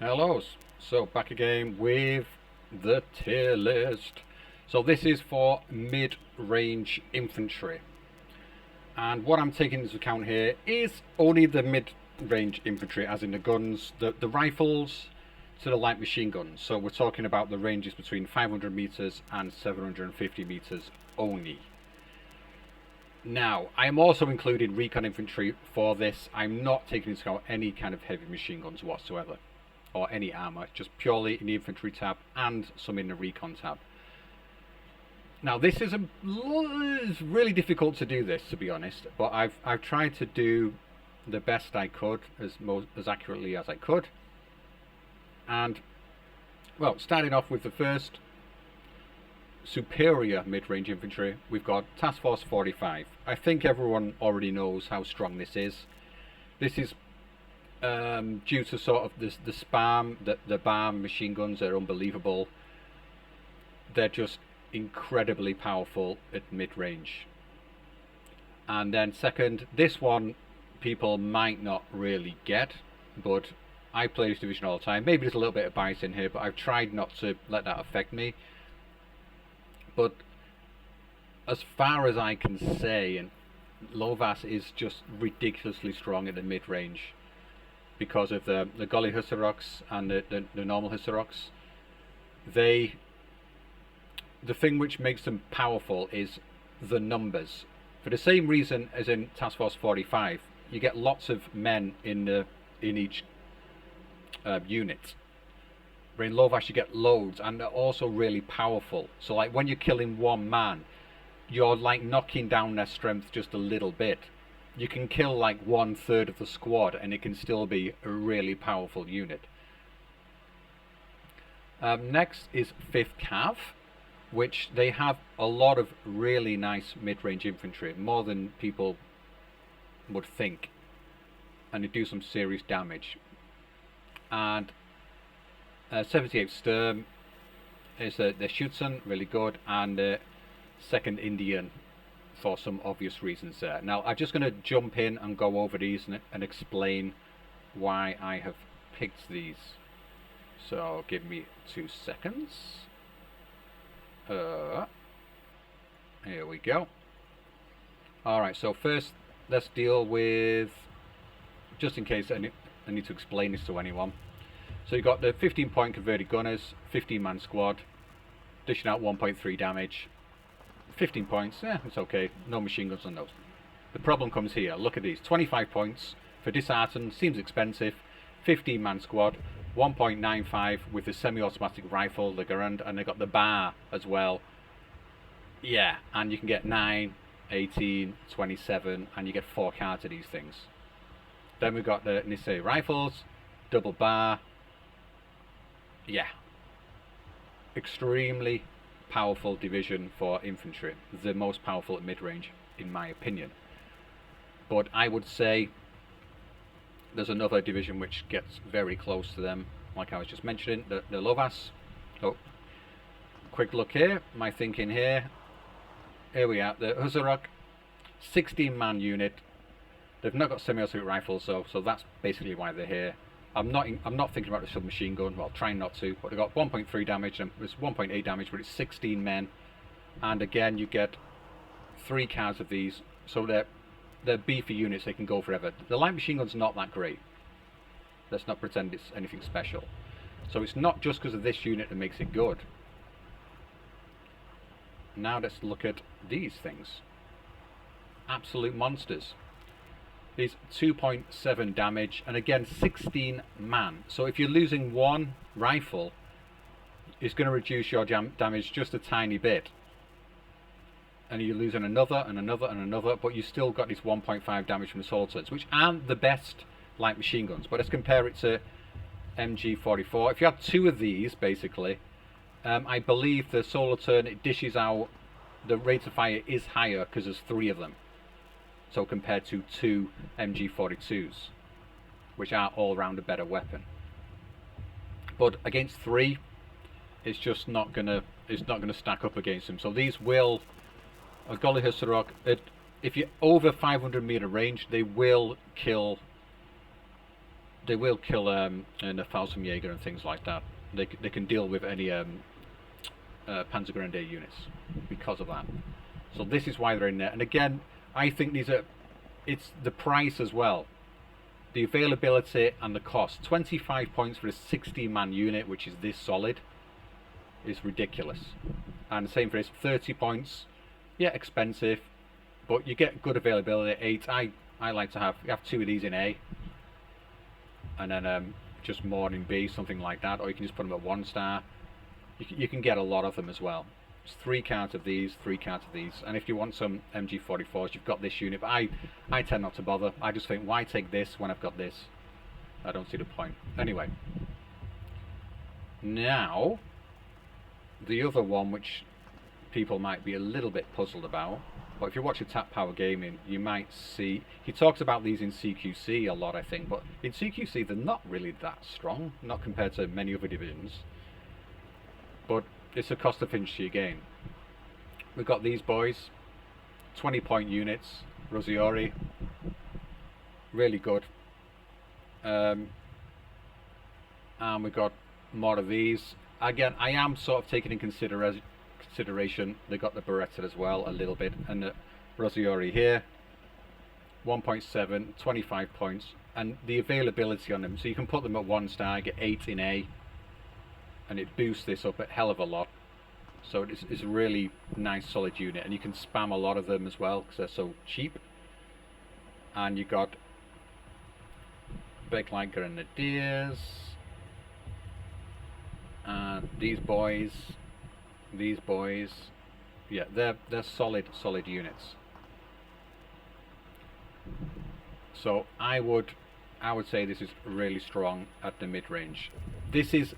Hello, so back again with the tier list. So this is for mid-range infantry, and what I'm taking into account here is only the mid-range infantry, as in the guns, the rifles to the light machine guns. So we're talking about the ranges between 500 meters and 750 meters only. Now, I am also including recon infantry for this. I'm not taking into account any kind of heavy machine guns whatsoever, or any armor, just purely in the infantry tab and some in the recon tab. Now this is it's really difficult to do this, to be honest, but I've tried to do the best I could, as accurately as I could. And well, starting off with the first superior mid-range infantry, we've got Task Force 45. I think everyone already knows how strong this is. This is due to sort of the spam, the BAM machine guns are unbelievable. They're just incredibly powerful at mid-range. And then second, this one people might not really get, but I play this division all the time. Maybe there's a little bit of bias in here, but I've tried not to let that affect me. But as far as I can say, and Lovas is just ridiculously strong at the mid-range because of the Gully Hussarocks and the normal Hussarocks. The thing which makes them powerful is the numbers. For the same reason as in Task Force 45, you get lots of men in each unit. But in Lovash you get loads, and they're also really powerful. So like when you're killing one man, you're like knocking down their strength just a little bit. You can kill like 1/3 of the squad and it can still be a really powerful unit. Next is 5th Cav, which they have a lot of really nice mid-range infantry, more than people would think, and they do some serious damage. And 78th Sturm is the Schutzen, really good, and 2nd Indian for some obvious reasons there. Now I'm just going to jump in and go over these and explain why I have picked these. So give me 2 seconds. Here we go. Alright, so first let's deal with, just in case I need to explain this to anyone. So you've got the 15-point converted gunners, 15-man squad, dishing out 1.3 damage. 15 points, it's okay, no machine guns on those. The problem comes here, look at these, 25 points for disheartened, seems expensive, 15-man squad, 1.95 with the semi-automatic rifle, the Garand, and they got the bar as well. Yeah, and you can get 9, 18, 27, and you get 4 cards of these things. Then we've got the Nisei rifles, double bar. Yeah, extremely powerful division for infantry, the most powerful at mid-range in my opinion. But I would say there's another division which gets very close to them, like I was just mentioning, the Lovas. Oh, quick look here, my thinking here we are, the Hussarok, 16-man unit. They've not got semi-automatic rifles, so that's basically why they're here. I'm not thinking about the submachine gun, well, trying not to, but they got 1.3 damage, and it's 1.8 damage, but it's 16 men. And again, you get 3 cards of these, so they're beefy units, they can go forever. The light machine gun's not that great. Let's not pretend it's anything special. So it's not just because of this unit that makes it good. Now let's look at these things. Absolute monsters. These 2.7 damage, and again 16 man. So if you're losing one rifle, it's going to reduce your damage just a tiny bit. And you're losing another and another and another, but you still got this 1.5 damage from the solar turrets, which aren't the best light machine guns. But let's compare it to MG44. If you have 2 of these, basically, I believe the solar turret, it dishes out, the rate of fire is higher because there's 3 of them. So compared to 2 MG42s, which are all round a better weapon. But against 3, it's just not gonna stack up against them. So these will, a Gully Hussarok, if you're over 500 meter range, they will kill they will kill an 1000 Jaeger and things like that. They can deal with any Panzergrenadier units because of that. So this is why they're in there. And again, I think it's the price as well. The availability and the cost. 25 points for a 16-man unit, which is this solid, is ridiculous. And the same for this, 30 points. Yeah, expensive, but you get good availability. 8. I like to have 2 of these in A, and then just more in B, something like that. Or you can just put them at 1 star. You can get a lot of them as well. It's 3 cards of these, 3 cards of these. And if you want some MG44s, you've got this unit. But I tend not to bother. I just think, why take this when I've got this? I don't see the point. Anyway. Now, the other one, which people might be a little bit puzzled about, but if you watch Tap Power Gaming, you might see, he talks about these in CQC a lot, I think, but in CQC they're not really that strong, not compared to many other divisions. But it's a cost efficiency again. We've got these boys, 20-point units, Rosiori, really good. And we've got more of these. Again, I am sort of taking in consideration, they got the Beretta as well, a little bit, and the Rosiori here, 1.7, 25 points, and the availability on them, so you can put them at 1 star, get 8 in A, and it boosts this up a hell of a lot. So it's a really nice solid unit, and you can spam a lot of them as well because they're so cheap. And you got big like Grenadiers, and these boys, yeah, they're solid units. So I would say this is really strong at the mid-range. This is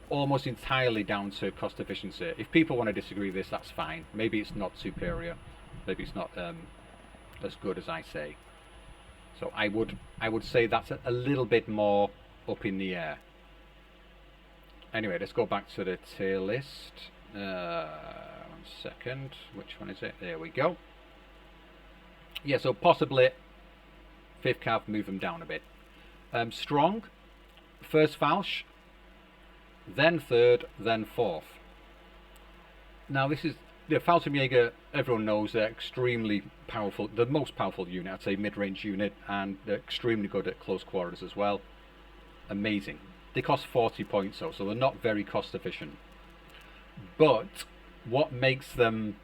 almost entirely down to cost efficiency. If people want to disagree with this, that's fine. Maybe it's not superior, maybe it's not as good as I say. So I would say that's a little bit more up in the air. Anyway, let's go back to the tier list. 1 second, which one is it? There we go. Yeah, so possibly 5th cav, move them down a bit. Strong, first Falch, then 3rd, then 4th. Now this is the Fallschirmjäger. Everyone knows they're extremely powerful, the most powerful unit, I'd say mid-range unit, and they're extremely good at close quarters as well. Amazing. They cost 40 points though, so they're not very cost efficient. But what makes them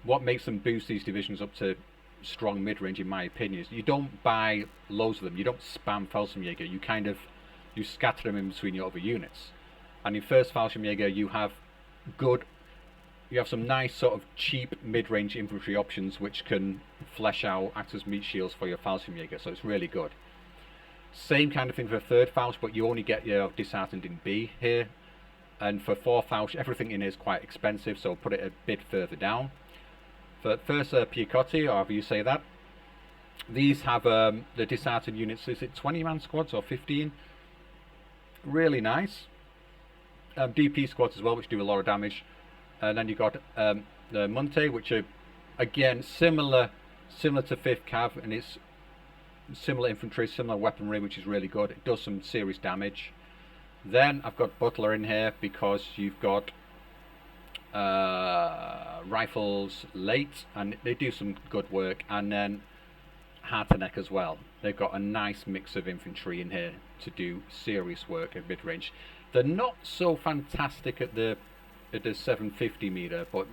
boost these divisions up to strong mid-range, in my opinion, is you don't buy loads of them. You don't spam Fallschirmjäger. You scatter them in between your other units. And in first Fallschirmjäger you have some nice sort of cheap mid-range infantry options which can flesh out, act as meat shields for your Fallschirmjäger, so it's really good. Same kind of thing for 3rd Falch, but you only get your disheartened in B here. And for 4th Falch, everything in here is quite expensive, so put it a bit further down. For first Piacotti, or however you say that, these have the disheartened units. Is it 20-man squads or 15? Really nice. DP squads as well, which do a lot of damage. And then you've got the Monte, which are again similar to 5th Cav, and it's similar infantry, similar weaponry, which is really good. It does some serious damage. Then I've got Butler in here because you've got rifles late, and they do some good work. And then Harteneck as well. They've got a nice mix of infantry in here to do serious work at mid-range. They're not so fantastic at the 750 meter, but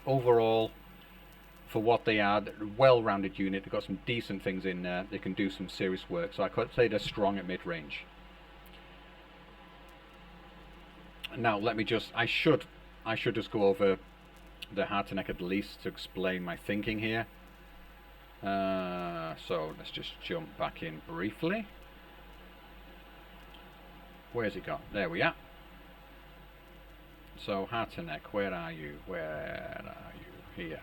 overall, for what they are, they're a well-rounded unit. They've got some decent things in there. They can do some serious work, so I could say they're strong at mid-range. Now let me just, I should just go over the Harteneck at least to explain my thinking here. So let's just jump back in briefly. Where's it gone? There we are. So Harteneck, where are you? Here.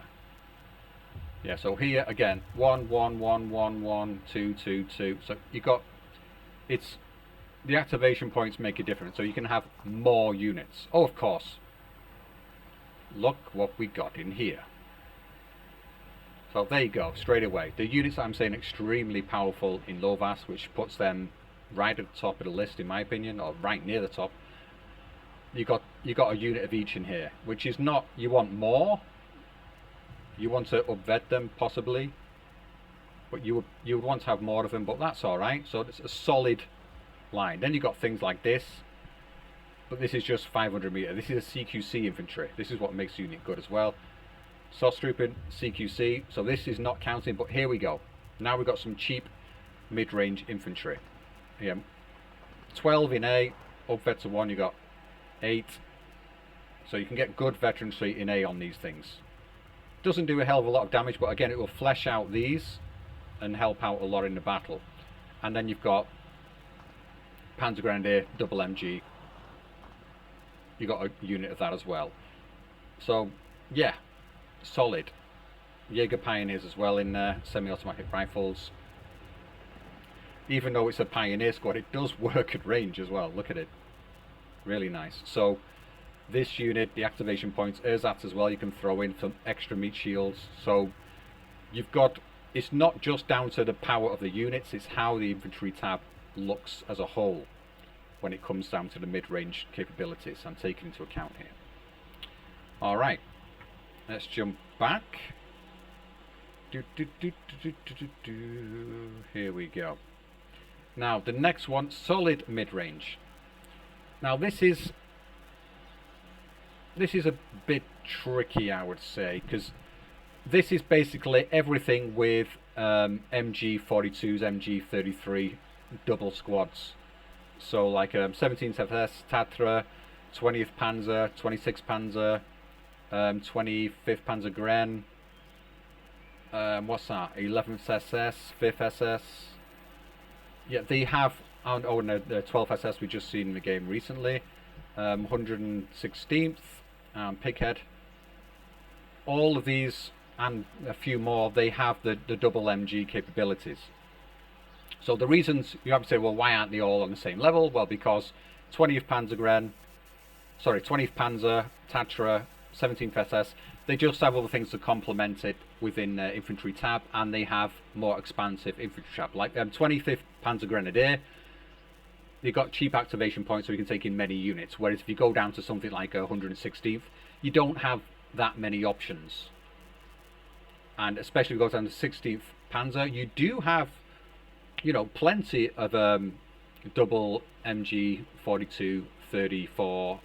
Yeah, so here again, 1 1 1 1 1 2 2 2. So you got, it's the activation points make a difference, so you can have more units. Oh, of course. Look what we got in here. So there you go, straight away. The units that I'm saying extremely powerful in low VAS, which puts them right at the top of the list in my opinion, or right near the top. You got a unit of each in here, which is not, you want more, you want to upvet them possibly, but you would want to have more of them, but that's alright. So it's a solid line. Then you got things like this, but this is just 500 meter. This is a CQC infantry. This is what makes the unit good as well. SOS trooping, CQC, so this is not counting, but here we go. Now we've got some cheap mid-range infantry. Yeah, 12 in A, up vet to 1, you got 8. So you can get good veterancy in A on these things. Doesn't do a hell of a lot of damage, but again, it will flesh out these and help out a lot in the battle. And then you've got Panzer Grenadier, double MG. You got a unit of that as well. So yeah, solid. Jaeger Pioneers as well in there, semi-automatic rifles. Even though it's a Pioneer squad, it does work at range as well. Look at it, really nice. So this unit, the activation points, ersatz as well, you can throw in some extra meat shields. So you've got, it's not just down to the power of the units, it's how the infantry tab looks as a whole when it comes down to the mid-range capabilities I'm taking into account here. Alright, let's jump back. Here we go. Now the next one, solid mid-range. Now this is a bit tricky, I would say, because this is basically everything with MG42s, MG33 double squads. So like 17th FS Tatra, 20th Panzer, 26th Panzer, 25th Panzer Gren, what's that, 11th SS, 5th SS. Yeah, they have, oh no, the 12th SS we just seen in the game recently, 116th, Pighead. All of these and a few more, they have the double MG capabilities. So the reasons you have to say, well, why aren't they all on the same level? Well, because 20th Panzer Gren, sorry, 20th Panzer, Tatra, 17th SS, they just have other things to complement it within infantry tab, and they have more expansive infantry tab. Like 25th Panzer Grenadier, you've got cheap activation points, so you can take in many units. Whereas if you go down to something like 116th, you don't have that many options. And especially if you go down to 16th Panzer, you do have, you know, plenty of double MG 42, 34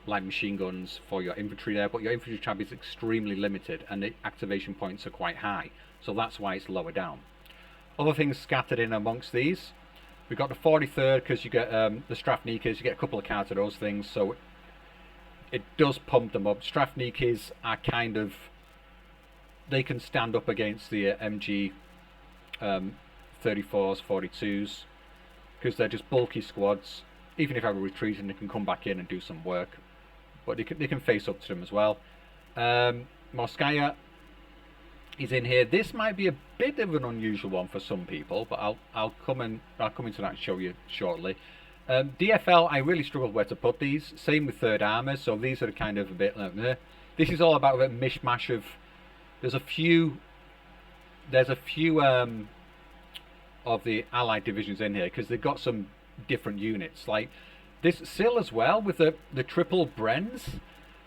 light machine guns for your infantry there, but your infantry tab is extremely limited and the activation points are quite high, so that's why it's lower down. Other things scattered in amongst these, we've got the 43rd, because you get the Strafnikes, you get a couple of cards of those things, so it does pump them up. Strafnikes are kind of, they can stand up against the MG 34s, 42s, because they're just bulky squads. Even if I were retreating, they can come back in and do some work, but they can face up to them as well. Morskaya is in here. This might be a bit of an unusual one for some people, but I'll come into that and show you shortly. DFL, I really struggled where to put these. Same with third armor, so these are kind of a bit like this is all about a mishmash of, there's a few of the allied divisions in here, because they've got some different units, like this SIL as well with the triple Brens.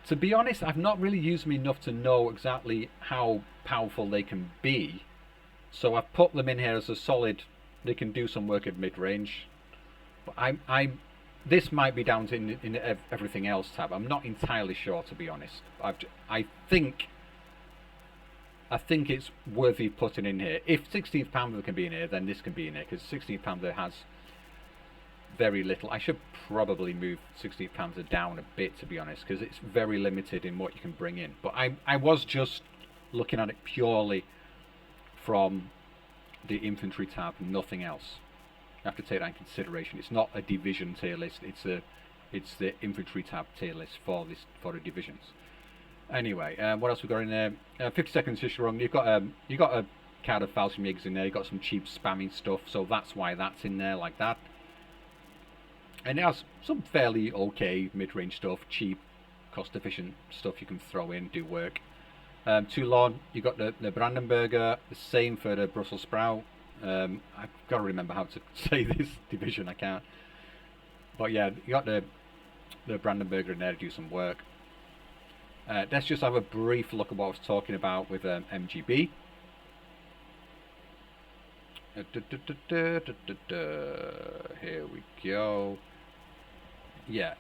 To be honest, I've not really used them enough to know exactly how powerful they can be, so I've put them in here as a solid, they can do some work at mid-range. But this might be down to in everything else tab. I'm not entirely sure, to be honest. I think it's worthy putting in here. If 16th Panther can be in here, then this can be in here, because 16th Panther has very little. I should probably move 16th Panther down a bit, to be honest, because it's very limited in what you can bring in. But I was just looking at it purely from the infantry tab, nothing else. You have to take that in consideration. It's not a division tier list, it's the infantry tab tier list for the divisions. Anyway, what else we got in there? 50 seconds just wrong. You've got a card of Falcon Jigs in there. You've got some cheap spamming stuff, so that's why that's in there like that. And it has some fairly okay mid-range stuff, cheap, cost-efficient stuff you can throw in, do work. Toulon, you got the Brandenburger, the same for the Brussels sprout. I've got to remember how to say this division, I can't. But yeah, you got the Brandenburger in there to do some work. Let's just have a brief look at what I was talking about with MGB. Here we go. Yeah,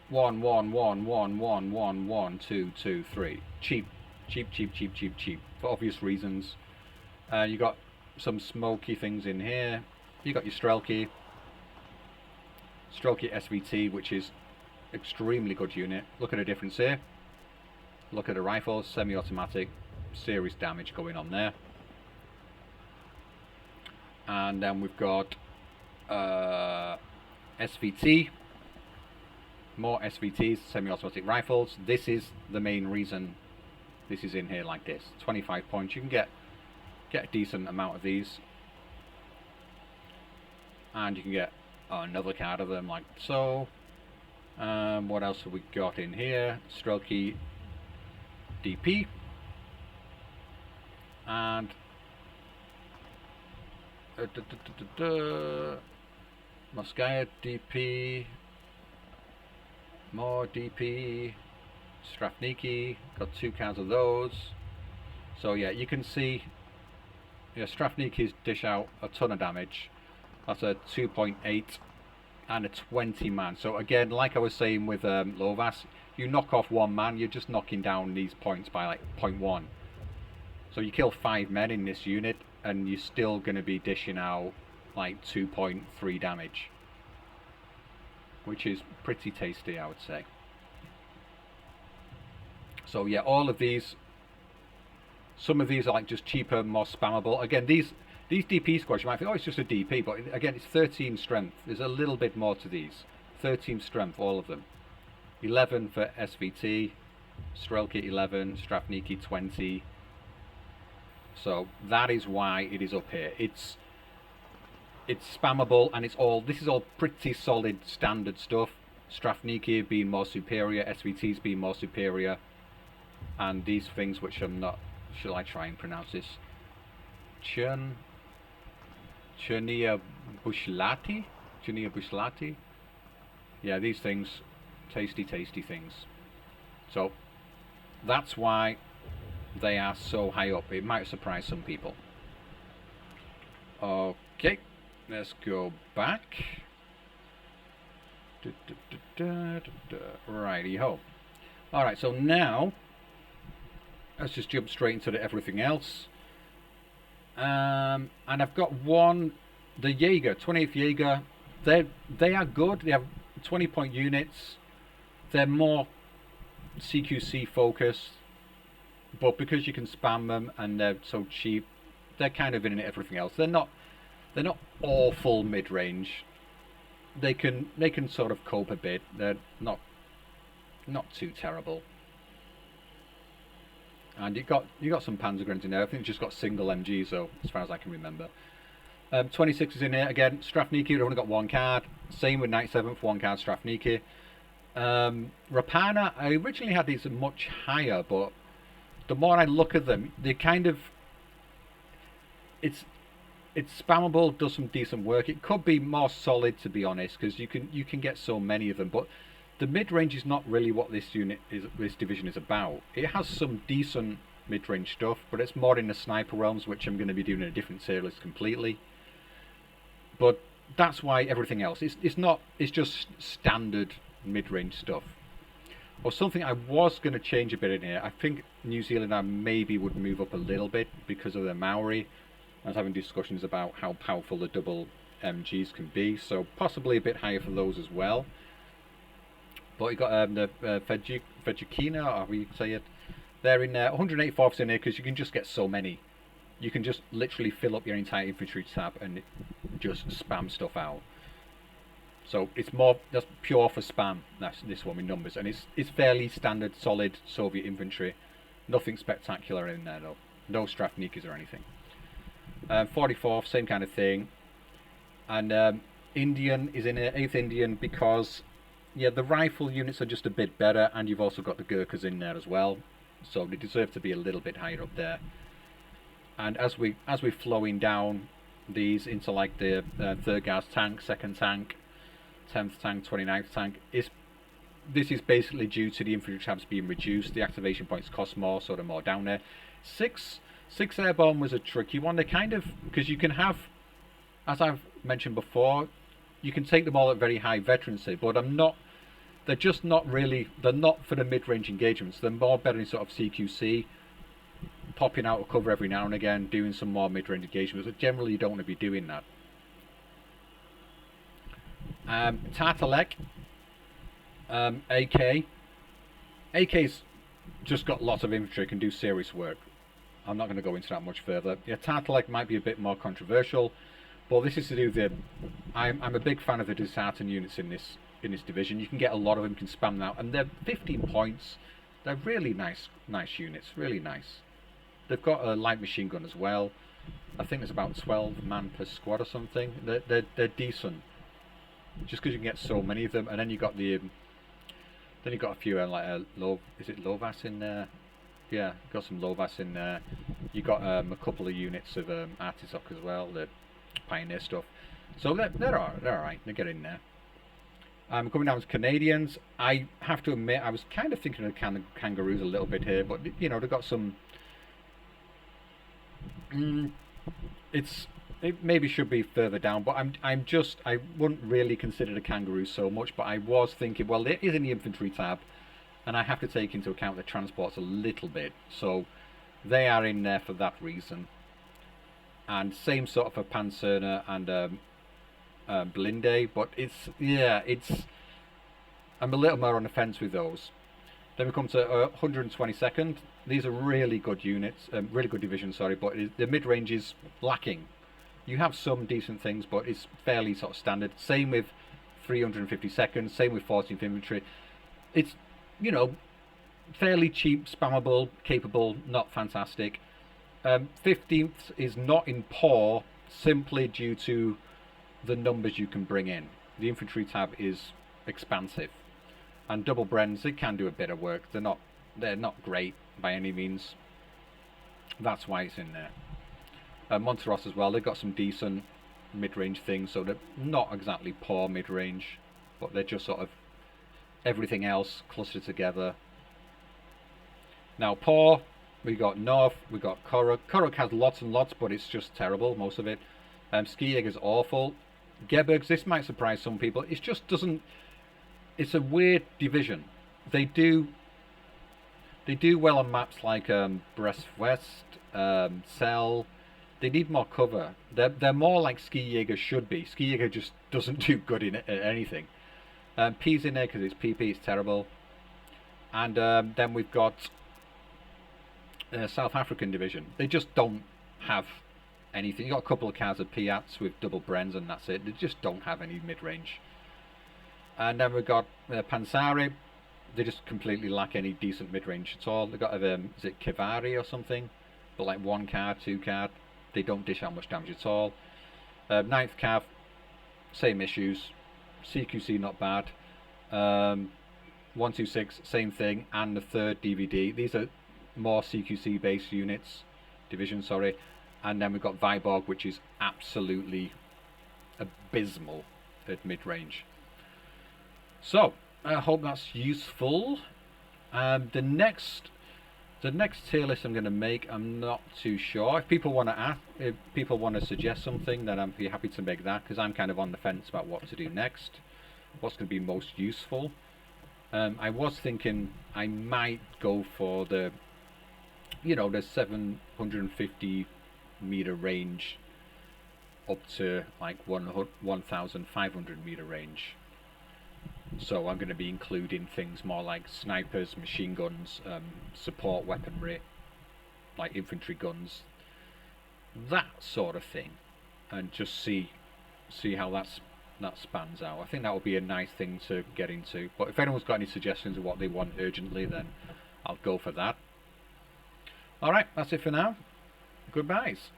1 1 1 1 1 1 1 2 2 3. Cheap, cheap, cheap, cheap, cheap, cheap for obvious reasons. You got some smoky things in here. You got your Strelky SVT, which is extremely good unit. Look at the difference here. Look at the rifles, semi-automatic, serious damage going on there. And then we've got SVT, more SVTs, semi-automatic rifles. This is the main reason this is in here like this. 25 points. You can get a decent amount of these, and you can get another card of them like so. What else have we got in here? Strelky DP and Moskaya DP, more DP, Strafniki, got 2 cards of those. So yeah, you can see, yeah, Strafniki's dish out a ton of damage. That's a 2.8 and a 20 man. So again, like I was saying with Lovas, you knock off 1 man, you're just knocking down these points by like 0.1. So you kill 5 men in this unit, and you're still going to be dishing out like 2.3 damage, which is pretty tasty, I would say. So yeah, all of these, some of these are like just cheaper, more spammable. Again, these DP squads, you might think, oh, it's just a DP, but again, it's 13 strength. There's a little bit more to these. 13 strength, all of them. 11 for SVT, Strelky 11, Strafniki 20. So that is why it is up here. It's spammable, and this is all pretty solid standard stuff. Strafniki being more superior, SVTs being more superior, and these things which I'm not. Shall I try and pronounce this? Chernia Bushlati. Yeah, these things, tasty things. So that's why they are so high up. It might surprise some people. Okay, let's go back. Righty ho. Alright, so now let's just jump straight into everything else. And I've got the Jaeger, 28th Jaeger. They are good. They have 20-point units. They're more CQC focused, but because you can spam them and they're so cheap, they're kind of in everything else. They're not awful mid-range. They can sort of cope a bit. They're not too terrible. And you got some Panzergrens in there. I think it's just got single MG, so as far as I can remember. 26 is in here again. Strafniki, we've only got 1 card. Same with 97th, 1 card Strafniki. Rapana, I originally had these much higher, but the more I look at them, they kind of, it's spammable, does some decent work. It could be more solid, to be honest, because you can get so many of them, but the mid-range is not really what this division is about. It has some decent mid-range stuff, but it's more in the sniper realms, which I'm going to be doing in a different tier list completely. But that's why everything else, it's just standard mid-range stuff. Or something I was going to change a bit in here. I think New Zealand maybe would move up a little bit because of their Maori. I was having discussions about how powerful the double MGs can be, so possibly a bit higher for those as well. But you got the Vegekina, or how you say it. They're in 184th in here because you can just get so many. You can just literally fill up your entire infantry tab and just spam stuff out. So it's that's pure for spam. That's this one with numbers, and it's fairly standard, solid Soviet infantry. Nothing spectacular in there though. No Strafnikas or anything. 44th, same kind of thing. And Indian is in here, 8th Indian, because yeah, the rifle units are just a bit better, and you've also got the Gurkhas in there as well. so they deserve to be a little bit higher up there. And as we're flowing down these into like the third gas tank, second tank, 10th tank, 29th tank, this is basically due to the infantry tabs being reduced. The activation points cost more, so they're more down there. Six airborne was a tricky one. They kind of, because you can have, as I've mentioned before, you can take them all at very high veterancy, but they're just not really, they're not for the mid-range engagements. They're more better in sort of CQC, popping out of cover every now and again, doing some more mid-range engagements, but generally you don't want to be doing that. Tartalek, AK's just got lots of infantry, can do serious work. I'm not going to go into that much further. Yeah, Tartalek might be a bit more controversial, but this is to do with the, I'm a big fan of the disheartened units in this division. You can get a lot of them, can spam them out, and they're 15 points. They're really nice units, really nice. They've got a light machine gun as well. I think there's about 12 man per squad or something. They're decent, just because you can get so many of them. And then you got the, then you got a few like is it Lovas in there? Yeah, got some Lovas in there. You got a couple of units of Artisoc as well, the Pioneer stuff. So they're all right. They get in there. Coming down to Canadians, I have to admit I was kind of thinking of Kangaroos a little bit here, but you know, they've got some. It maybe should be further down, but I wouldn't really consider the Kangaroos so much, but I was thinking, well, it is in the infantry tab, and I have to take into account the transports a little bit, so they are in there for that reason. And same sort of for Panzerner and Blinde, but I'm a little more on the fence with those. Then we come to 122nd. These are really good units, really good division, sorry, but the mid-range is lacking. You have some decent things, but it's fairly sort of standard. Same with 352nd, same with 14th Infantry. It's, you know, fairly cheap, spammable, capable, not fantastic. 15th is not in poor, simply due to the numbers you can bring in. The infantry tab is expansive, and double Brens, they can do a bit of work. They're not great by any means. That's why it's in there. Monteros as well, they've got some decent mid-range things, so they're not exactly poor mid-range, but they're just sort of everything else clustered together. Now poor, we got North, we got Korok. Korok has lots and lots, but it's just terrible, most of it. Ski Jäger's awful. Gebergs, this might surprise some people, it just doesn't, it's a weird division. They do well on maps like Brest West, Cell. They need more cover. They're more like Ski Jäger should be. Ski Jäger just doesn't do good in anything. P's in there because it's PP, it's terrible. And then we've got South African division. They just don't have anything. You got a couple of cars of Piats with double Brens, and that's it. They just don't have any mid-range. And then we've got Pansari. They just completely lack any decent mid-range at all. They've got is it Kivari or something, but like 1 card, 2 card. They don't dish out much damage at all. 9th Cav, same issues. CQC not bad. 126, same thing. And the 3rd DVD. These are more CQC based units, division, sorry. And then we've got Viborg, which is absolutely abysmal at mid-range. So I hope that's useful. The next tier list I'm going to make, I'm not too sure. If people want to suggest something, then I'd be happy to make that, because I'm kind of on the fence about what to do next, what's going to be most useful. I was thinking I might go for the 750 meter range up to like 1,500 meter range. So I'm going to be including things more like snipers, machine guns, support weaponry, like infantry guns, that sort of thing, and just see how that spans out. I think that would be a nice thing to get into. But if anyone's got any suggestions of what they want urgently, then I'll go for that. Alright, that's it for now. Goodbyes.